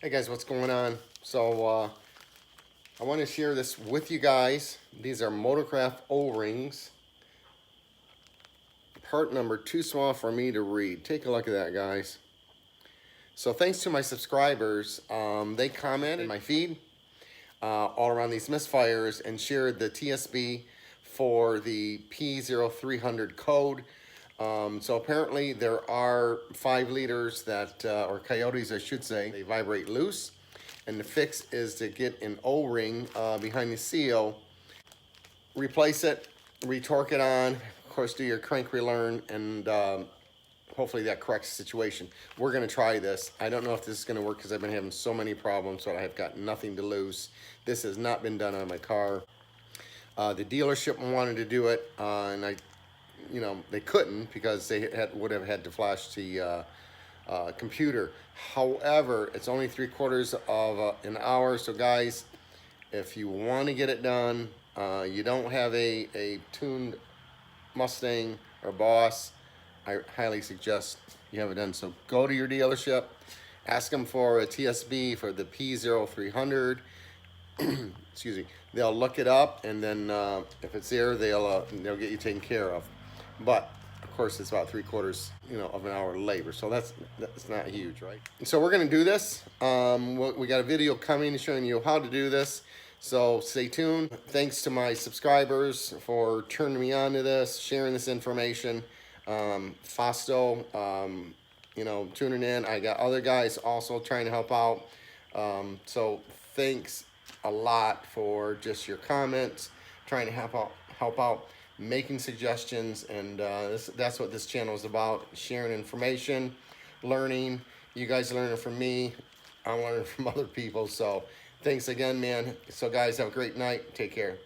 Hey guys, what's going on? So I want to share this with you guys. These are Motorcraft O-rings. Part number too small for me to read. Take a look at that, guys. So thanks to my subscribers, they commented in my feed all around these misfires and shared the TSB for the P0300 code. So apparently there are 5 liters that, or coyotes I should say, they vibrate loose. And the fix is to get an O-ring behind the seal, replace it, retorque it on, of course do your crank relearn, and hopefully that corrects the situation. We're gonna try this. I don't know if this is gonna work because I've been having so many problems, so I have got nothing to lose. This has not been done on my car. The dealership wanted to do it, and they couldn't because they would have had to flash the computer. However, it's only 3/4 of an hour. So guys, if you want to get it done, you don't have a tuned Mustang or Boss, I highly suggest you have it done. So go to your dealership, ask them for a TSB for the P0300. Excuse me. They'll look it up, and then if it's there, they'll get you taken care of. But of course, it's about 3/4, of an hour labor, so that's not huge, right? And so we're gonna do this. We got a video coming showing you how to do this, so stay tuned. Thanks to my subscribers for turning me on to this, sharing this information. Fausto, tuning in. I got other guys also trying to help out. So thanks a lot for just your comments, trying to help out, making suggestions, and that's what this channel is about: sharing information, learning. You guys are learning from me, I'm learning from other people. So thanks again, man. So guys, have a great night. Take care.